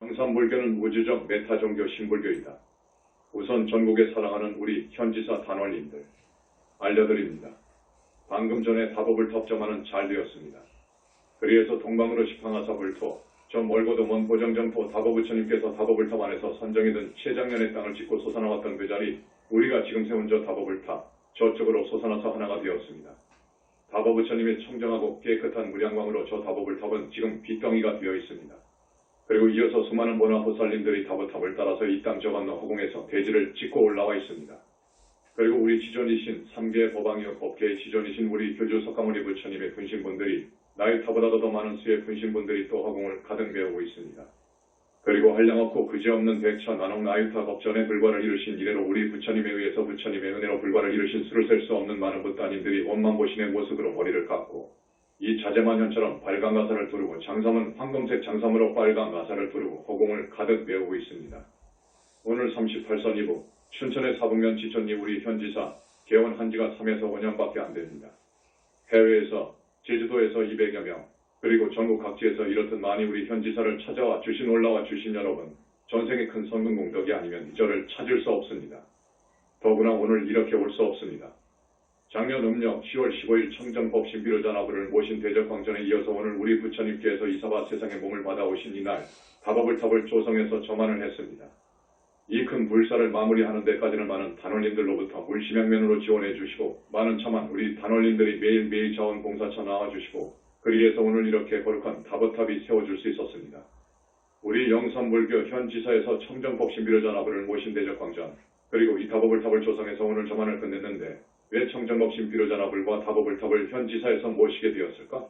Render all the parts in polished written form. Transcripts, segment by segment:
영산불교는 우주적 메타 종교 신불교이다. 우선 전국에 사랑하는 우리 현지사 단원님들 알려드립니다. 방금 전에 다법을 텁점하는 잘 되었습니다. 그리해서 동방으로 시팡하사 불토 저 멀고도 먼 보정정토 다법부처님께서 다법을탑 안에서 선정이든 최장년의 땅을 짓고 솟아나왔던 그 자리 우리가 지금 세운 저 다법을탑 저쪽으로 솟아나서 하나가 되었습니다. 다법부처님의 청정하고 깨끗한 무량광으로 저 다법을탑은 지금 빗덩이가 되어 있습니다. 그리고 이어서 수많은 모나보살님들이 다법탑을 따라서 이 땅 저 건너 허공에서 대지를 짓고 올라와 있습니다. 그리고 우리 지존이신 3개의 법왕이요 법계의 지존이신 우리 교주 석가모니 부처님의 분신분들이 나이타보다도 더 많은 수의 분신분들이 또 허공을 가득 메우고 있습니다. 그리고 한량없고 그지없는 백천 나농 나유타 법전의 불과를 이루신 이래로 우리 부처님에 의해서 부처님의 은혜로 불과를 이루신 수를 셀 수 없는 많은 부따님들이 원만보신의 모습으로 머리를 깎고 이 자재만현처럼 빨간 가사를 두르고 장삼은 황금색 장삼으로 빨간 가사를 두르고 허공을 가득 메우고 있습니다. 오늘 38선 2부 춘천의 사북면 지천리 우리 현지사 개원한 지가 3에서 5년밖에 안 됩니다. 해외에서 제주도에서 200여 명 그리고 전국 각지에서 이렇듯 많이 우리 현지사를 찾아와 주신 올라와 주신 여러분 전생의 큰 성공 공덕이 아니면 저를 찾을 수 없습니다. 더구나 오늘 이렇게 올 수 없습니다. 작년 음력 10월 15일 청정법 신비로자나부를 모신 대적광전에 이어서 오늘 우리 부처님께서 이사바 세상에 몸을 받아오신 이날 다법을탑을 조성해서 점안을 했습니다. 이 큰 불사를 마무리하는 데까지는 많은 단원님들로부터 물심양면으로 지원해 주시고 많은 참한 우리 단원님들이 매일매일 자원봉사차 나와주시고 그리해서 오늘 이렇게 거룩한 다법탑이 세워줄 수 있었습니다. 우리 영산불교 현지사에서 청정법 신비로자나부를 모신 대적광전 그리고 이 다법을탑을 조성해서 오늘 점안을 끝냈는데 왜 청정법 신비로자나불과 다법을탑을 현지사에서 모시게 되었을까?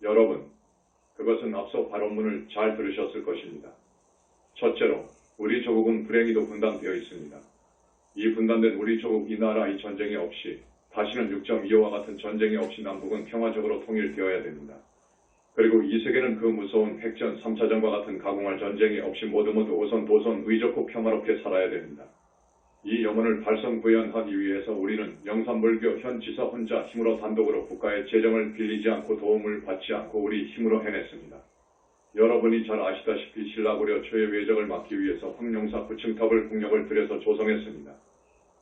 여러분, 그것은 앞서 발언문을 잘 들으셨을 것입니다. 첫째로, 우리 조국은 불행히도 분단되어 있습니다. 이 분단된 우리 조국 이 나라 이 전쟁이 없이 다시는 6.25와 같은 전쟁이 없이 남북은 평화적으로 통일되어야 됩니다. 그리고 이 세계는 그 무서운 핵전 3차전과 같은 가공할 전쟁이 없이 모두 오손 도손 의좋고 평화롭게 살아야 됩니다. 이 염원을 발성구현하기 위해서 우리는 영산불교 현지사 혼자 힘으로 단독으로 국가의 재정을 빌리지 않고 도움을 받지 않고 우리 힘으로 해냈습니다. 여러분이 잘 아시다시피 신라고려 초의 외적을 막기 위해서 황룡사 9층탑을 국력을 들여서 조성했습니다.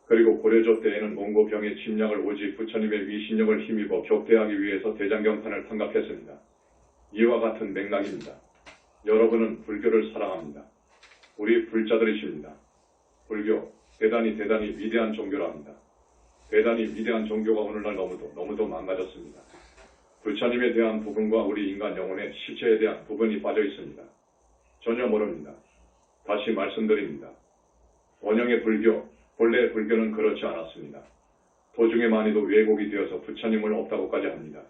그리고 고려조 때에는 몽고병의 침략을 오직 부처님의 위신력을 힘입어 격퇴하기 위해서 대장경판을 탄각했습니다. 이와 같은 맥락입니다. 여러분은 불교를 사랑합니다. 우리 불자들이십니다. 불교 대단히 위대한 종교랍니다. 대단히 위대한 종교가 오늘날 너무도 망가졌습니다. 부처님에 대한 부분과 우리 인간 영혼의 실체에 대한 부분이 빠져 있습니다. 전혀 모릅니다. 다시 말씀드립니다. 원형의 불교, 본래의 불교는 그렇지 않았습니다. 도중에 많이도 왜곡이 되어서 부처님을 없다고까지 합니다.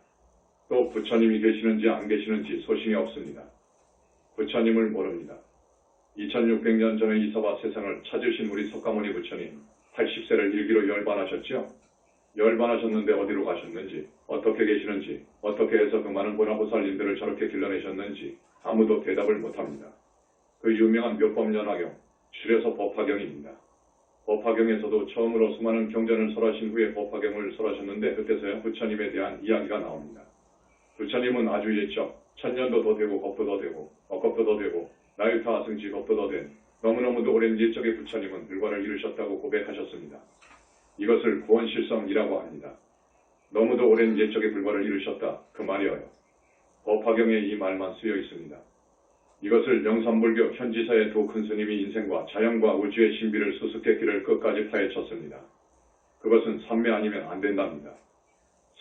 또 부처님이 계시는지 안 계시는지 소신이 없습니다. 부처님을 모릅니다. 2600년 전에 이사바 세상을 찾으신 우리 석가모니 부처님 80세를 일기로 열반하셨죠? 열반하셨는데 어디로 가셨는지 어떻게 계시는지 어떻게 해서 그 많은 보나보살님들을 저렇게 길러내셨는지 아무도 대답을 못합니다. 그 유명한 묘법연화경 줄여서 법화경입니다. 법화경에서도 처음으로 수많은 경전을 설하신 후에 법화경을 설하셨는데 그때서야 부처님에 대한 이야기가 나옵니다. 부처님은 아주 옛적 천년도 더 되고 겁도 더 되고 억겁도 더 되고 나유타 아승지 겁도 더 된 너무너무도 오랜 옛적의 부처님은 불과를 이루셨다고 고백하셨습니다. 이것을 구원실성이라고 합니다. 너무도 오랜 옛적의 불과를 이루셨다 그 말이어요. 법화경에 이 말만 쓰여 있습니다. 이것을 영산불교 현지사의 두 큰 스님이 인생과 자연과 우주의 신비를 수수께끼를 끝까지 파헤쳤습니다. 그것은 삼매 아니면 안 된답니다.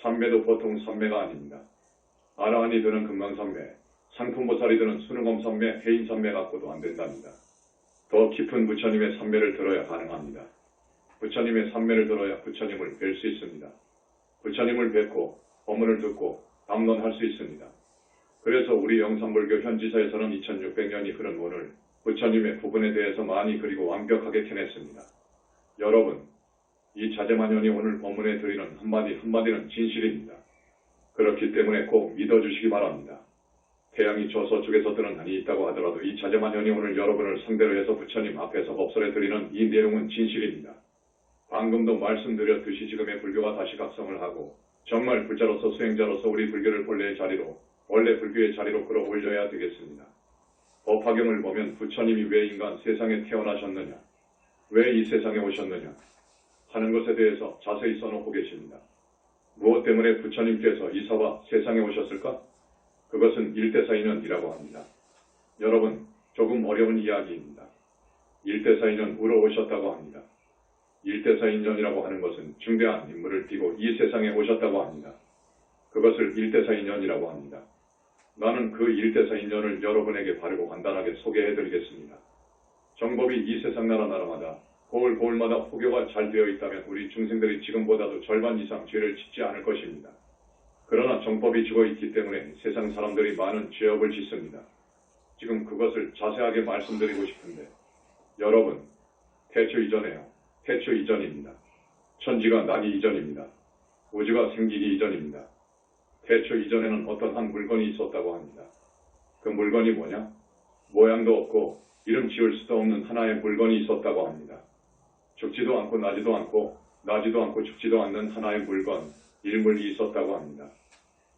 삼매도 보통 삼매가 아닙니다. 아라한이 드는 금강삼매, 상품보살이 드는 수능엄삼매, 해인삼매 갖고도 안 된답니다. 더 깊은 부처님의 삼매를 들어야 가능합니다. 부처님의 삼매를 들어야 부처님을 뵐 수 있습니다. 부처님을 뵙고 법문을 듣고 담론할 수 있습니다. 그래서 우리 영산불교 현지사에서는 2600년이 흐른 오늘 부처님의 부분에 대해서 많이 그리고 완벽하게 캐냈습니다. 여러분, 이 자재만연이 오늘 법문에 드리는 한마디는 진실입니다. 그렇기 때문에 꼭 믿어주시기 바랍니다. 태양이 저 서쪽에서 뜨는 한이 있다고 하더라도 이 자재만연이 오늘 여러분을 상대로 해서 부처님 앞에서 법설에 드리는 이 내용은 진실입니다. 방금도 말씀드렸듯이 지금의 불교가 다시 각성을 하고 정말 불자로서 수행자로서 우리 불교를 원래 불교의 자리로 끌어올려야 되겠습니다. 법화경을 보면 부처님이 왜 인간 세상에 태어나셨느냐, 왜 이 세상에 오셨느냐 하는 것에 대해서 자세히 써놓고 계십니다. 무엇 때문에 부처님께서 이사와 세상에 오셨을까? 그것은 일대사인연이라고 합니다. 여러분, 조금 어려운 이야기입니다. 일대사인연으로 오셨다고 합니다. 일대사인연이라고 하는 것은 중대한 인물을 띠고 이 세상에 오셨다고 합니다. 그것을 일대사인연이라고 합니다. 나는 그 일대사인연을 여러분에게 바르고 간단하게 소개해드리겠습니다. 정법이 이 세상 나라마다 고을마다 포교가 잘 되어 있다면 우리 중생들이 지금보다도 절반 이상 죄를 짓지 않을 것입니다. 그러나 정법이 죽어있기 때문에 세상 사람들이 많은 죄업을 짓습니다. 지금 그것을 자세하게 말씀드리고 싶은데, 여러분, 태초 이전에요. 태초 이전입니다. 천지가 나기 이전입니다. 우주가 생기기 이전입니다. 태초 이전에는 어떤 한 물건이 있었다고 합니다. 그 물건이 뭐냐? 모양도 없고 이름 지을 수도 없는 하나의 물건이 있었다고 합니다. 죽지도 않고 나지도 않고 죽지도 않는 하나의 물건, 일물이 있었다고 합니다.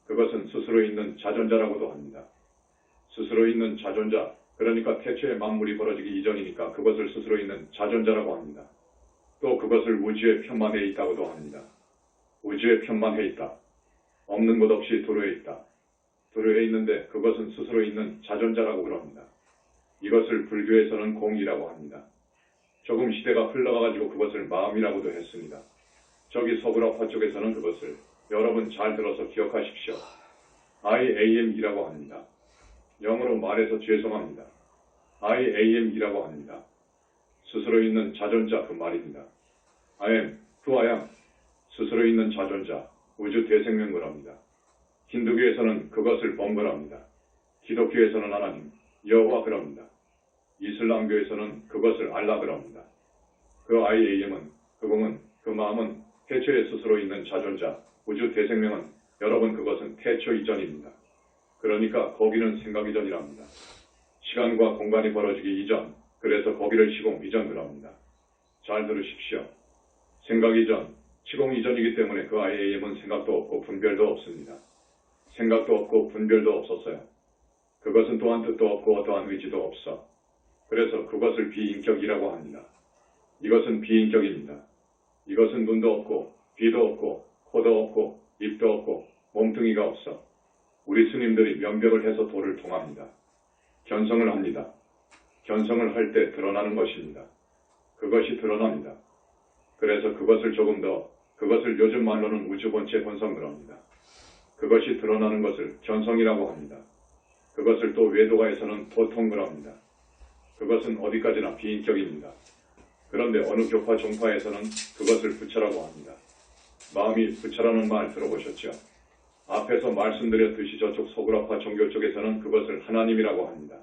그것은 스스로 있는 자존자라고도 합니다. 스스로 있는 자존자, 그러니까 태초에 만물이 벌어지기 이전이니까 그것을 스스로 있는 자존자라고 합니다. 또 그것을 우주에 편만해 있다고도 합니다. 우주에 편만해 있다. 없는 것 없이 도로에 있다. 도로에 있는데 그것은 스스로 있는 자존자라고 그럽니다. 이것을 불교에서는 공이라고 합니다. 조금 시대가 흘러가가지고 그것을 마음이라고도 했습니다. 저기 서구라파 쪽에서는 그것을 여러분 잘 들어서 기억하십시오. IAM이라고 합니다. 영어로 말해서 죄송합니다. IAM이라고 합니다. 스스로 있는 자존자 그 말입니다. I am, who I am, 스스로 있는 자존자, 우주 대생명 그럽니다. 힌두교에서는 그것을 범그랍니다. 기독교에서는 하나님, 여호와 그럽니다. 이슬람교에서는 그것을 알라 그럽니다. 그 IAM은, 그 공은, 그 마음은 태초에 스스로 있는 자존자, 우주 대생명은 여러분 그것은 태초 이전입니다. 그러니까 거기는 생각 이전이랍니다. 시간과 공간이 벌어지기 이전, 그래서 거기를 시공 이전 그럽니다. 잘 들으십시오. 생각 이전, 시공 이전이기 때문에 그 IAM은 생각도 없고 분별도 없습니다. 생각도 없고 분별도 없었어요. 그것은 또한 뜻도 없고 어떠한 의지도 없어. 그래서 그것을 비인격이라고 합니다. 이것은 비인격입니다. 이것은 눈도 없고 귀도 없고 코도 없고 입도 없고 몸뚱이가 없어. 우리 스님들이 면벽을 해서 도를 통합니다. 견성을 합니다. 견성을 할 때 드러나는 것입니다. 그것이 드러납니다. 그래서 그것을 조금 더, 그것을 요즘 말로는 우주본체 본성 그럽니다. 그것이 드러나는 것을 견성이라고 합니다. 그것을 또 외도가에서는 도통 그럽니다. 그것은 어디까지나 비인격입니다. 그런데 어느 교파 종파에서는 그것을 부처라고 합니다. 마음이 부처라는 말 들어보셨죠? 앞에서 말씀드렸듯이 저쪽 서구라파 종교 쪽에서는 그것을 하나님이라고 합니다.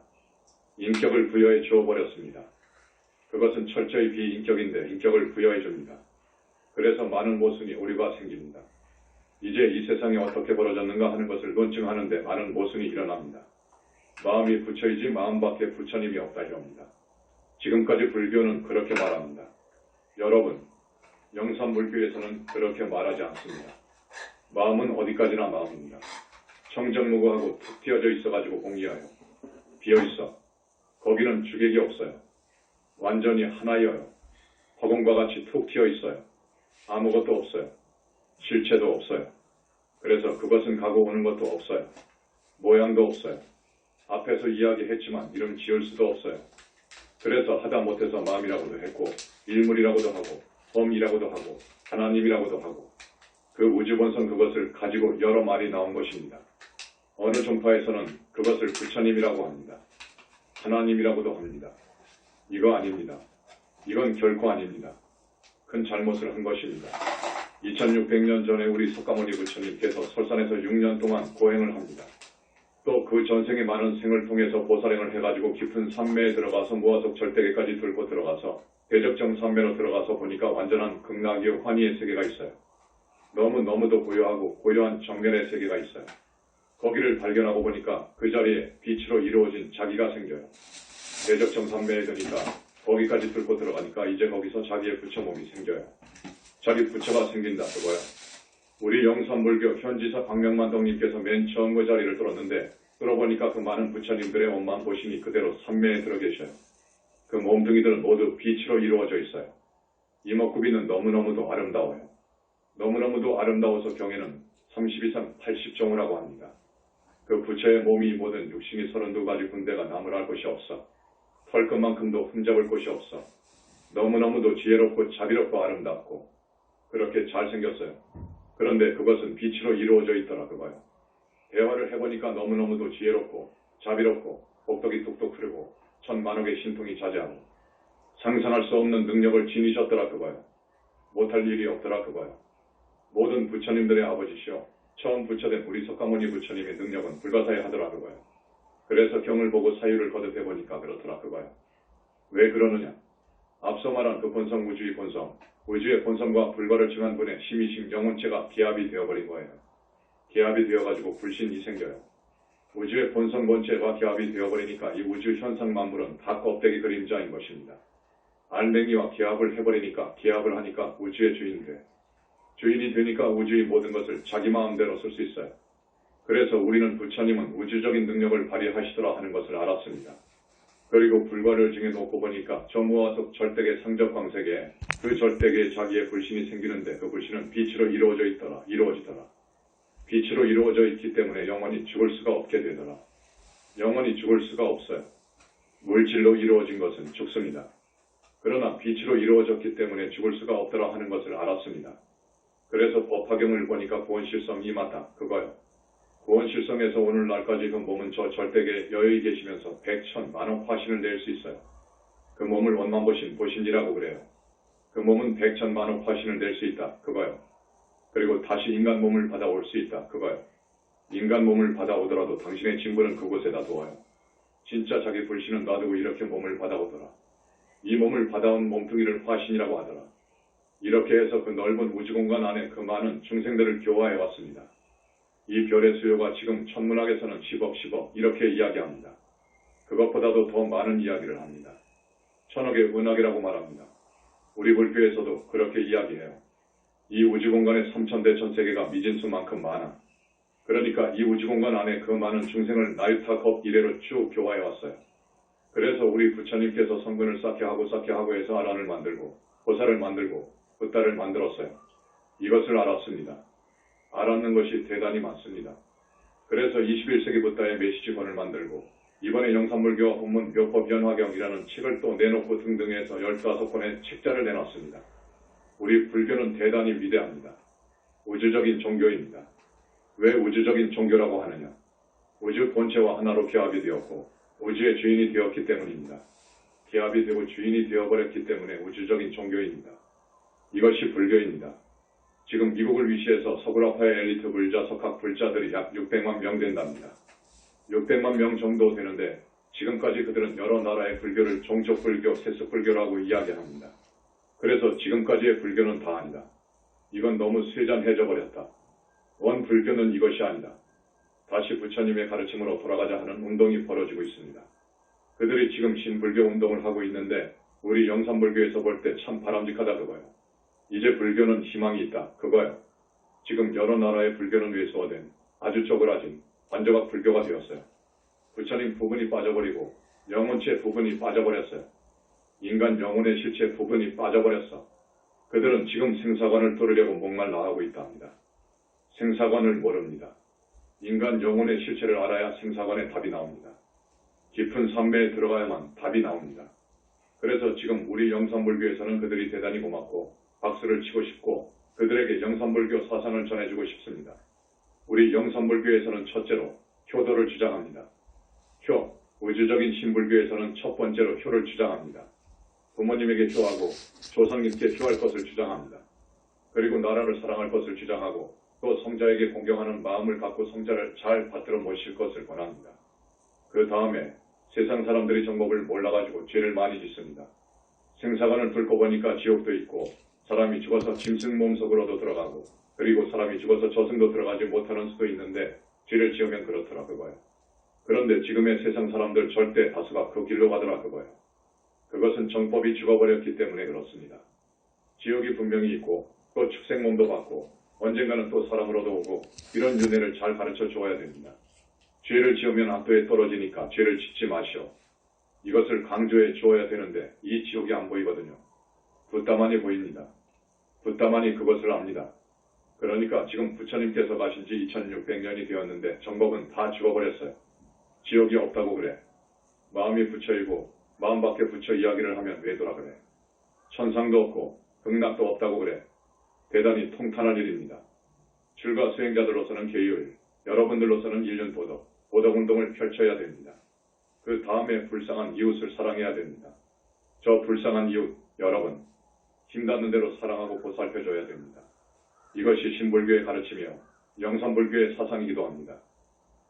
인격을 부여해 주어버렸습니다. 그것은 철저히 비인격인데 인격을 부여해 줍니다. 그래서 많은 모순이 오류가 생깁니다. 이제 이 세상이 어떻게 벌어졌는가 하는 것을 논증하는데 많은 모순이 일어납니다. 마음이 부처이지 마음밖에 부처님이 없다 이럽니다. 지금까지 불교는 그렇게 말합니다. 여러분, 영산불교에서는 그렇게 말하지 않습니다. 마음은 어디까지나 마음입니다. 청정무구하고 툭 튀어져 있어가지고 공이하여 비어있어. 거기는 주객이 없어요. 완전히 하나여요. 허공과 같이 툭 튀어있어요. 아무것도 없어요. 실체도 없어요. 그래서 그것은 가고 오는 것도 없어요. 모양도 없어요. 앞에서 이야기했지만 이름 지을 수도 없어요. 그래서 하다 못해서 마음이라고도 했고 일물이라고도 하고 범이라고도 하고 하나님이라고도 하고 그 우주본성 그것을 가지고 여러 말이 나온 것입니다. 어느 종파에서는 그것을 부처님이라고 합니다. 하나님이라고도 합니다. 이거 아닙니다. 이건 결코 아닙니다. 큰 잘못을 한 것입니다. 2600년 전에 우리 석가모니 부처님께서 설산에서 6년 동안 고행을 합니다. 또 그 전생의 많은 생을 통해서 보살행을 해가지고 깊은 산매에 들어가서 무아속 절대계까지 들고 들어가서 대적정 산매로 들어가서 보니까 완전한 극락이요 환희의 세계가 있어요. 너무도 고요하고 고요한 정면의 세계가 있어요. 거기를 발견하고 보니까 그 자리에 빛으로 이루어진 자기가 생겨요. 대적정 산매에 드니까 거기까지 뚫고 들어가니까 이제 거기서 자기의 부처 몸이 생겨요. 자기 부처가 생긴다 그거야. 우리 영산불교 현지사 박명만동님께서 맨 처음 그 자리를 뚫었는데 뚫어보니까 그 많은 부처님들의 옷만 보시니 그대로 삼매에 들어 계셔요. 그 몸뚱이들은 모두 빛으로 이루어져 있어요. 이목구비는 너무너무도 아름다워요. 너무너무도 아름다워서 경에는 30 이상 80종이라고 합니다. 그 부처의 몸이 모든 육신이 32가지 군데가 나무랄 곳이 없어 털끝만큼도 흠잡을 곳이 없어 너무너무도 지혜롭고 자비롭고 아름답고 그렇게 잘생겼어요. 그런데 그것은 빛으로 이루어져 있더라 그거요. 대화를 해보니까 너무너무도 지혜롭고 자비롭고 복덕이 뚝뚝 흐르고 천만억의 신통이 자제하고 상상할 수 없는 능력을 지니셨더라 그거요. 못할 일이 없더라 그거요. 모든 부처님들의 아버지시오. 처음 부처된 우리 석가모니 부처님의 능력은 불가사의하더라 그거요. 그래서 경을 보고 사유를 거듭해보니까 그렇더라 그거요. 왜 그러느냐? 앞서 말한 그 본성 우주의 본성, 우주의 본성과 불과를 증한 분의 심이심 영혼체가 기합이 되어버린 거예요. 기합이 되어가지고 불신이 생겨요. 우주의 본성 본체와 기합이 되어버리니까 이 우주 현상 만물은 다 껍데기 그림자인 것입니다. 알맹이와 기합을 해버리니까 기합을 하니까 우주의 주인이 돼. 주인이 되니까 우주의 모든 것을 자기 마음대로 쓸 수 있어요. 그래서 우리는 부처님은 우주적인 능력을 발휘하시더라 하는 것을 알았습니다. 그리고 불과를 증해놓고 보니까 전무와속 절대계 상적광세계에 그 절대계에 자기의 불신이 생기는데 그 불신은 빛으로 이루어지더라. 빛으로 이루어져 있기 때문에 영원히 죽을 수가 없게 되더라. 영원히 죽을 수가 없어요. 물질로 이루어진 것은 죽습니다. 그러나 빛으로 이루어졌기 때문에 죽을 수가 없더라 하는 것을 알았습니다. 그래서 법화경을 보니까 구원실성이 맞다. 그거요. 구원실성에서 오늘날까지 그 몸은 저 절대계에 여유히 계시면서 100,000,000,000억 화신을 낼 수 있어요. 그 몸을 원만보신 보신이라고 그래요. 그 몸은 100,000,000,000억 화신을 낼 수 있다. 그거요. 그리고 다시 인간 몸을 받아올 수 있다. 그거요. 인간 몸을 받아오더라도 당신의 진부는 그곳에다 두어요. 진짜 자기 불신은 놔두고 이렇게 몸을 받아오더라. 이 몸을 받아온 몸뚱이를 화신이라고 하더라. 이렇게 해서 그 넓은 우주공간 안에 그 많은 중생들을 교화해 왔습니다. 이 별의 수요가 지금 천문학에서는 10억 이렇게 이야기합니다. 그것보다도 더 많은 이야기를 합니다. 1000억의 은하계라고 말합니다. 우리 불교에서도 그렇게 이야기해요. 이 우주공간에 3000대천세계가 미진수만큼 많아. 그러니까 이 우주공간 안에 그 많은 중생을 나유타컵 이래로 쭉 교화해 왔어요. 그래서 우리 부처님께서 성근을 쌓게 하고 해서 아란을 만들고 보살을 만들고 붓다를 만들었어요. 이것을 알았습니다. 알았는 것이 대단히 많습니다. 그래서 21세기 붓다의 메시지본을 만들고 이번에 영산불교와 본문 묘법 연화경이라는 책을 또 내놓고 등등 해서 15권의 책자를 내놨습니다. 우리 불교는 대단히 위대합니다. 우주적인 종교입니다. 왜 우주적인 종교라고 하느냐? 우주 본체와 하나로 기합이 되었고 우주의 주인이 되었기 때문입니다. 기합이 되고 주인이 되어버렸기 때문에 우주적인 종교입니다. 이것이 불교입니다. 지금 미국을 위시해서 서구라파의 엘리트 불자, 석학 불자들이 약 600만 명 된답니다. 600만 명 정도 되는데 지금까지 그들은 여러 나라의 불교를 종족불교, 세습불교라고 이야기합니다. 그래서 지금까지의 불교는 다 아니다. 이건 너무 쇠잔해져 버렸다. 원 불교는 이것이 아니다. 다시 부처님의 가르침으로 돌아가자 하는 운동이 벌어지고 있습니다. 그들이 지금 신불교 운동을 하고 있는데 우리 영산불교에서 볼 때 참 바람직하다 그거요. 이제 불교는 희망이 있다 그거요. 지금 여러 나라의 불교는 왜소화된 아주 쪼그라진 관조각 불교가 되었어요. 부처님 부분이 빠져버리고 영혼체 부분이 빠져버렸어요. 인간 영혼의 실체 부분이 빠져버렸어. 그들은 지금 생사관을 뚫으려고 목말라 하고 있다 합니다. 생사관을 모릅니다. 인간 영혼의 실체를 알아야 생사관의 답이 나옵니다. 깊은 산매에 들어가야만 답이 나옵니다. 그래서 지금 우리 영산불교에서는 그들이 대단히 고맙고 박수를 치고 싶고 그들에게 영산불교 사상을 전해주고 싶습니다. 우리 영산불교에서는 첫째로 효도를 주장합니다. 효, 우주적인 신불교에서는 첫 번째로 효를 주장합니다. 부모님에게 효하고 조상님께 효할 것을 주장합니다. 그리고 나라를 사랑할 것을 주장하고 또 성자에게 공경하는 마음을 갖고 성자를 잘 받들어 모실 것을 권합니다. 그 다음에 세상 사람들이 정법을 몰라가지고 죄를 많이 짓습니다. 생사관을 뚫고 보니까 지옥도 있고 사람이 죽어서 짐승 몸속으로도 들어가고 그리고 사람이 죽어서 저승도 들어가지 못하는 수도 있는데 죄를 지으면 그렇더라 그거예요. 그런데 지금의 세상 사람들 절대 다수가 그 길로 가더라 그거예요. 그것은 정법이 죽어버렸기 때문에 그렇습니다. 지옥이 분명히 있고 또 축생몸도 받고 언젠가는 또 사람으로도 오고 이런 윤회를 잘 가르쳐 주어야 됩니다. 죄를 지으면 악도에 떨어지니까 죄를 짓지 마시오. 이것을 강조해 주어야 되는데 이 지옥이 안 보이거든요. 붓다만이 보입니다. 붓다만이 그것을 압니다. 그러니까 지금 부처님께서 가신 지 2600년이 되었는데 정법은 다 죽어버렸어요. 지옥이 없다고 그래. 마음이 부처이고 마음 밖에 부처 이야기를 하면 왜더라 그래. 천상도 없고 극락도 없다고 그래. 대단히 통탄할 일입니다. 출가 수행자들로서는 계율, 여러분들로서는 일륜도덕, 도덕운동을 펼쳐야 됩니다. 그 다음에 불쌍한 이웃을 사랑해야 됩니다. 저 불쌍한 이웃, 여러분, 힘닿는 대로 사랑하고 보살펴줘야 됩니다. 이것이 신불교의 가르치며 영산불교의 사상이기도 합니다.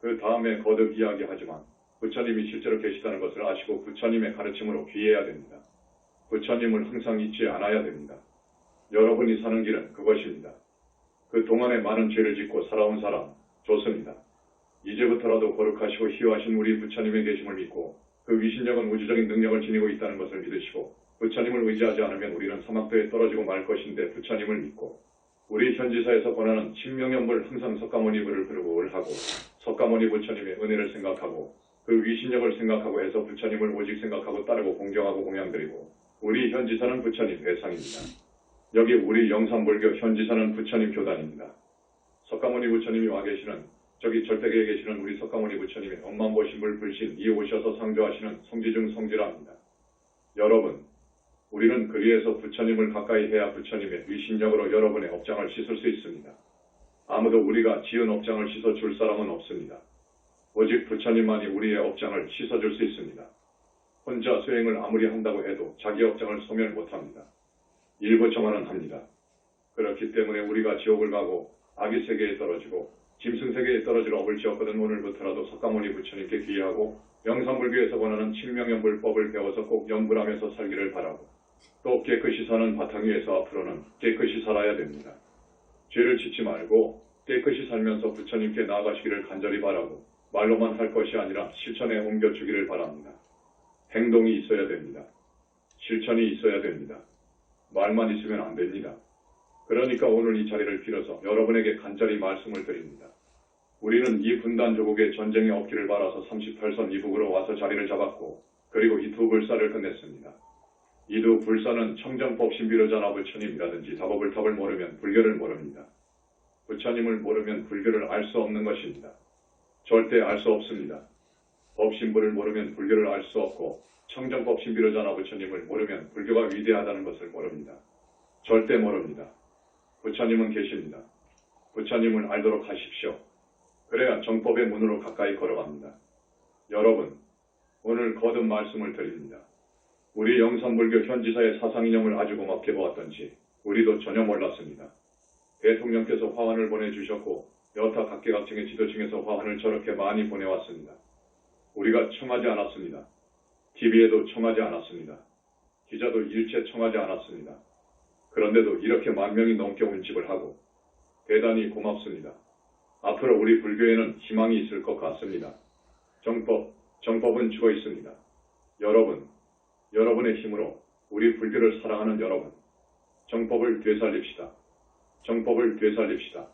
그 다음에 거듭 이야기하지만 부처님이 실제로 계시다는 것을 아시고 부처님의 가르침으로 귀해야 됩니다. 부처님을 항상 잊지 않아야 됩니다. 여러분이 사는 길은 그것입니다. 그 동안에 많은 죄를 짓고 살아온 사람, 좋습니다. 이제부터라도 거룩하시고 희화하신 우리 부처님의 계심을 믿고 그 위신력은 우주적인 능력을 지니고 있다는 것을 믿으시고 부처님을 의지하지 않으면 우리는 사막도에 떨어지고 말 것인데 부처님을 믿고 우리 현지사에서 권하는 신명연불 항상 석가모니불을 부르고 을하고 석가모니 부처님의 은혜를 생각하고 그 위신력을 생각하고 해서 부처님을 오직 생각하고 따르고 공경하고 공양드리고 우리 현지사는 부처님 대상입니다. 여기 우리 영산불교 현지사는 부처님 교단입니다. 석가모니 부처님이 와 계시는 저기 절대계에 계시는 우리 석가모니 부처님의 엄만보신불 불신 이 오셔서 상조하시는 성지중 성지랍니다. 여러분, 우리는 그리에서 부처님을 가까이 해야 부처님의 위신력으로 여러분의 업장을 씻을 수 있습니다. 아무도 우리가 지은 업장을 씻어줄 사람은 없습니다. 오직 부처님만이 우리의 업장을 씻어줄 수 있습니다. 혼자 수행을 아무리 한다고 해도 자기 업장을 소멸 못합니다. 일부 정화는 합니다. 그렇기 때문에 우리가 지옥을 가고 아기 세계에 떨어지고 짐승세계에 떨어질 업을 지었거든 오늘부터라도 석가모니 부처님께 귀의하고 영산불교에서 권하는 칠명연불법을 배워서 꼭 연불하면서 살기를 바라고 또 깨끗이 사는 바탕 위에서 앞으로는 깨끗이 살아야 됩니다. 죄를 짓지 말고 깨끗이 살면서 부처님께 나아가시기를 간절히 바라고 말로만 할 것이 아니라 실천에 옮겨주기를 바랍니다. 행동이 있어야 됩니다. 실천이 있어야 됩니다. 말만 있으면 안 됩니다. 그러니까 오늘 이 자리를 빌어서 여러분에게 간절히 말씀을 드립니다. 우리는 이 분단 조국에 전쟁이 없기를 바라서 38선 이북으로 와서 자리를 잡았고 그리고 이 두 불사를 끝냈습니다. 이 두 불사는 청정법 신비로자나 부처님이라든지 다법을탑을 모르면 불교를 모릅니다. 부처님을 모르면 불교를 알 수 없는 것입니다. 절대 알 수 없습니다. 법신부를 모르면 불교를 알 수 없고 청정법 신비로자나 부처님을 모르면 불교가 위대하다는 것을 모릅니다. 절대 모릅니다. 부처님은 계십니다. 부처님을 알도록 하십시오. 그래야 정법의 문으로 가까이 걸어갑니다. 여러분, 오늘 거듭 말씀을 드립니다. 우리 영산불교 현지사의 사상인형을 아주 고맙게 보았던지 우리도 전혀 몰랐습니다. 대통령께서 화환을 보내주셨고 여타 각계각층의 지도층에서 화환을 저렇게 많이 보내왔습니다. 우리가 청하지 않았습니다. TV에도 청하지 않았습니다. 기자도 일체 청하지 않았습니다. 그런데도 이렇게 10,000명이 넘게 운집을 하고 대단히 고맙습니다. 앞으로 우리 불교에는 희망이 있을 것 같습니다. 정법은 죽어 있습니다. 여러분의 힘으로 우리 불교를 사랑하는 여러분, 정법을 되살립시다. 정법을 되살립시다.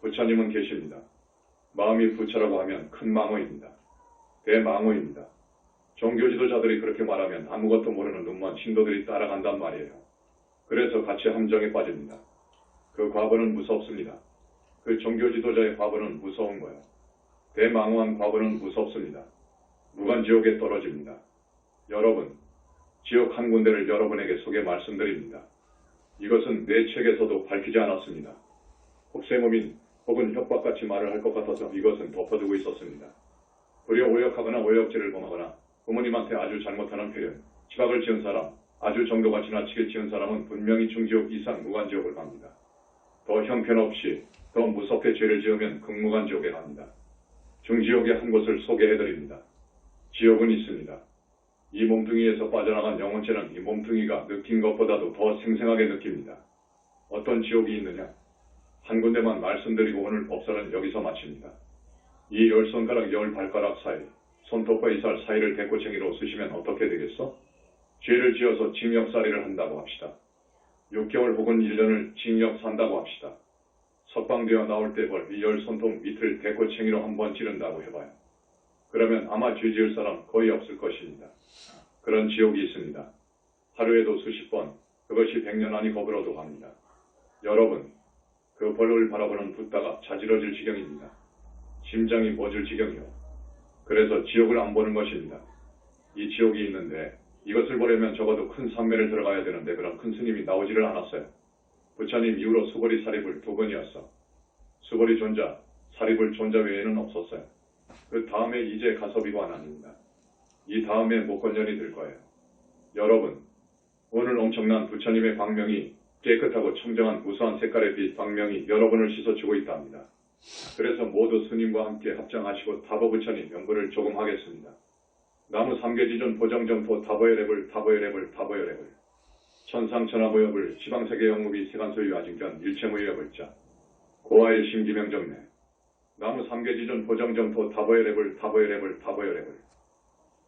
부처님은 계십니다. 마음이 부처라고 하면 큰 망호입니다. 대망호입니다. 종교 지도자들이 그렇게 말하면 아무것도 모르는 눈먼 신도들이 따라간단 말이에요. 그래서 같이 함정에 빠집니다. 그 과거는 무섭습니다. 그 종교 지도자의 과거는 무서운 거예요. 대망호한 과거는 무섭습니다. 무간지옥에 떨어집니다. 여러분, 지옥 한 군데를 여러분에게 소개 말씀드립니다. 이것은 내 책에서도 밝히지 않았습니다. 혹세무민 혹은 협박같이 말을 할 것 같아서 이것은 덮어두고 있었습니다. 불효 오역하거나 오역죄를 범하거나 부모님한테 아주 잘못하는 표현, 지박을 지은 사람, 아주 정도가 지나치게 지은 사람은 분명히 중지옥 이상 무간지옥을 갑니다. 더 형편없이 더 무섭게 죄를 지으면 극무간지옥에 갑니다. 중지옥의 한 곳을 소개해드립니다. 지옥은 있습니다. 이 몸뚱이에서 빠져나간 영혼체는 이 몸뚱이가 느낀 것보다도 더 생생하게 느낍니다. 어떤 지옥이 있느냐? 한 군데만 말씀드리고 오늘 법설은 여기서 마칩니다. 이 10손가락 10발가락 사이, 손톱과 이살 사이를 대꼬챙이로 쓰시면 어떻게 되겠어? 죄를 지어서 징역살이를 한다고 합시다. 6개월 혹은 1년을 징역 산다고 합시다. 석방되어 나올 때 벌 이 10손톱 밑을 대꼬챙이로 한번 찌른다고 해봐요. 그러면 아마 죄 지을 사람 거의 없을 것입니다. 그런 지옥이 있습니다. 하루에도 수십 번, 그것이 100년 아니 거꾸로도 갑니다. 여러분, 그 벌을 바라보는 붓다가 자지러질 지경입니다. 심장이 멎을 지경이요. 그래서 지옥을 안 보는 것입니다. 이 지옥이 있는데 이것을 보려면 적어도 큰 산매를 들어가야 되는데 그런 큰 스님이 나오지를 않았어요. 부처님 이후로 수보리 사리불 두 번이었어. 수보리 존자, 사리불 존자 외에는 없었어요. 그 다음에 이제 가섭이관 아닙니다. 이 다음에 목건년이 될 거예요. 여러분, 오늘 엄청난 부처님의 광명이 깨끗하고 청정한 우수한 색깔의 빛 광명이 여러분을 씻어주고 있답니다. 그래서 모두 스님과 함께 합장하시고 타보부처님 명부를 조금 하겠습니다. 나무 삼계지존 보정점토 타보여랩을 천상천하보여불 지방세계 영무비 세간소유 아직견 일체무여불자 고아일 심기명정내 나무 삼계지존 보정점토 타보여랩을